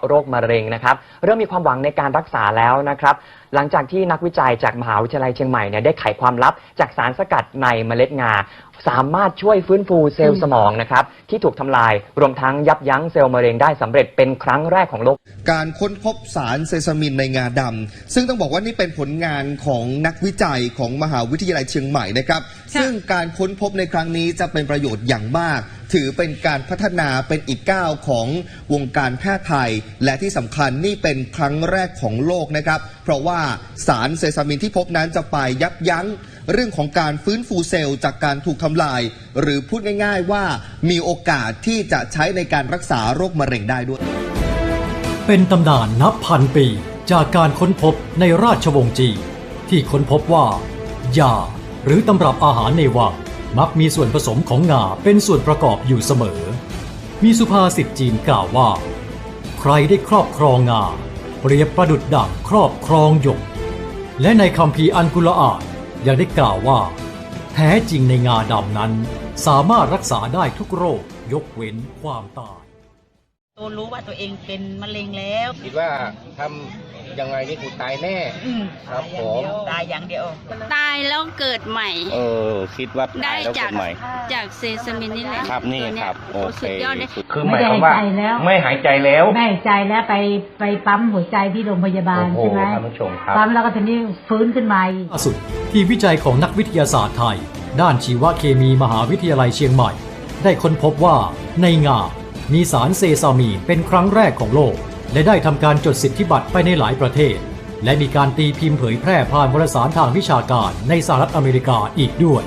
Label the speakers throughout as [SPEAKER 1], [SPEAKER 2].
[SPEAKER 1] โรคมะเร็งนะครับเริ่มมีความหวังในการรักษาแล้วนะครับหลังจากที่นักวิจัยจากมหาวิทยาลัยเชียงใหม่เนี่ยได้ไขความลับจากสารสกัดในเมล็ดงาสามารถช่วยฟื้นฟูเซลล์สมองนะครับที่ถูกทำลายรวมทั้งยับยั้งเซลล์มะเร็งได้สำเร็จเป็นครั้งแรกของโลก
[SPEAKER 2] การค้นพบสารเซซามินในงาดำซึ่งต้องบอกว่านี่เป็นผลงานของนักวิจัยของมหาวิทยาลัยเชียงใหม่นะครับซึ่งการค้นพบในครั้งนี้จะเป็นประโยชน์อย่างมากถือเป็นการพัฒนาเป็นอีกก้าวของวงการแพทย์ไทยและที่สำคัญนี่เป็นครั้งแรกของโลกนะครับเพราะว่าสารเซซามินที่พบนั้นจะไปยับยั้งเรื่องของการฟื้นฟูเซลล์จากการถูกทำลายหรือพูดง่ายๆว่ามีโอกาสที่จะใช้ในการรักษาโรคมะเร็งได้ด้วย
[SPEAKER 3] เป็นตำนานนับพันปีจากการค้นพบในราชวงศ์จีนที่ค้นพบว่ายาหรือตำรับอาหารในวังมักมีส่วนผสมของงาเป็นส่วนประกอบอยู่เสมอมีสุภาษิตจีนกล่าวว่าใครได้ครอบครองงาเปรียบประดุจดั่งครอบครองหยกและในคัมภีร์อัลกุรอานยังได้กล่าวว่าแท้จริงในงาดำนั้นสามารถรักษาได้ทุกโรคยกเว้นความตาย
[SPEAKER 4] ตัวรู้ว่าตัวเองเป็นมะเร็งแล้ว
[SPEAKER 5] คิดว่าทำยังไงนี่คือตายแน่ครับผม
[SPEAKER 4] ตายอย่างเดียว
[SPEAKER 6] ตายแล้วเกิดใหม่
[SPEAKER 5] คิดว่าตายแล้วเกิดใหม่
[SPEAKER 6] จากเซซามินนี่แหละ
[SPEAKER 5] ครับนี่ครับโอเค
[SPEAKER 6] สุดยอดเลย
[SPEAKER 5] คือหมายความว่าไม่หายใจแล้ว
[SPEAKER 7] ไม่หายใจแล้วไปปั๊มหัวใจที่โรงพยาบาลใช่ไหมปั๊มแล้วก็ทีนี้ฟื้นขึ้นมา
[SPEAKER 3] ล่าสุดที่วิจัยของนักวิทยาศาสตร์ไทยด้านชีวเคมีมหาวิทยาลัยเชียงใหม่ได้ค้นพบว่าในงามีสารเซซามีนเป็นครั้งแรกของโลกและได้ทำการจดสิทธิบัตรไปในหลายประเทศและมีการตีพิมพ์เผยแพร่ผ่านวารสารทางวิชาการในสหรัฐอเมริกาอีกด้วย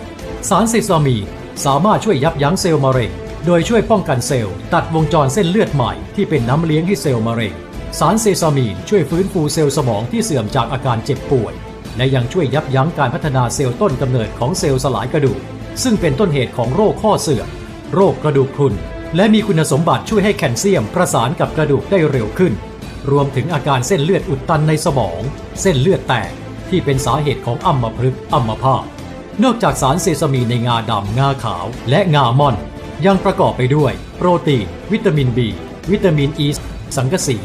[SPEAKER 3] สารเซซามีนสามารถช่วยยับยั้งเซลล์มะเร็งโดยช่วยป้องกันเซลล์ตัดวงจรเส้นเลือดใหม่ที่เป็นน้ำเลี้ยงให้เซลล์มะเร็งสารเซซามีนช่วยฟื้นฟูเซลล์สมองที่เสื่อมจากอาการเจ็บป่วยและยังช่วยยับยั้งการพัฒนาเซลล์ต้นกำเนิดของเซลล์สลายกระดูกซึ่งเป็นต้นเหตุของโรคข้อเสื่อมโรคกระดูกพรุนและมีคุณสมบัติช่วยให้แคลเซียมประสานกับกระดูกได้เร็วขึ้นรวมถึงอาการเส้นเลือดอุดตันในสมองเส้นเลือดแตกที่เป็นสาเหตุของอัมพฤกษ์อัมพาตนอกจากสารเซซามีนในงาดำงาขาวและงาม่อนยังประกอบไปด้วยโปรตีนวิตามิน B วิตามิน E สังกะสี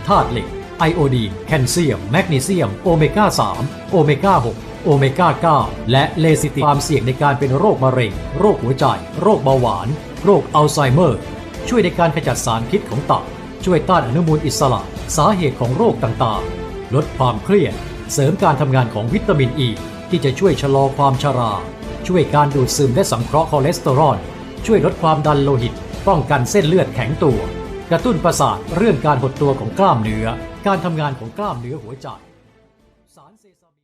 [SPEAKER 3] ธาตุเหล็กไอโอดีนแคลเซียมแมกนีเซียมโอเมก้า3โอเมก้า6โอเมก้า9และเลซิตินความเสี่ยงในการเป็นโรคมะเร็งโรคหัวใจโรคเบาหวานโรคอัลไซเมอร์ช่วยในการขจัดสารพิษของตับช่วยต้านอนุมูลอิสระสาเหตุของโรคต่างๆลดความเครียดเสริมการทำงานของวิตามิน E ที่จะช่วยชะลอความชราช่วยการดูดซึมและสังเคราะห์คอเลสเตอรอลช่วยลดความดันโลหิตป้องกันเส้นเลือดแข็งตัวกระตุ้นประสาทเรื่องการหดตัวของกล้ามเนื้อการทำงานของกล้ามเนื้อหัวใจสารเซซามีน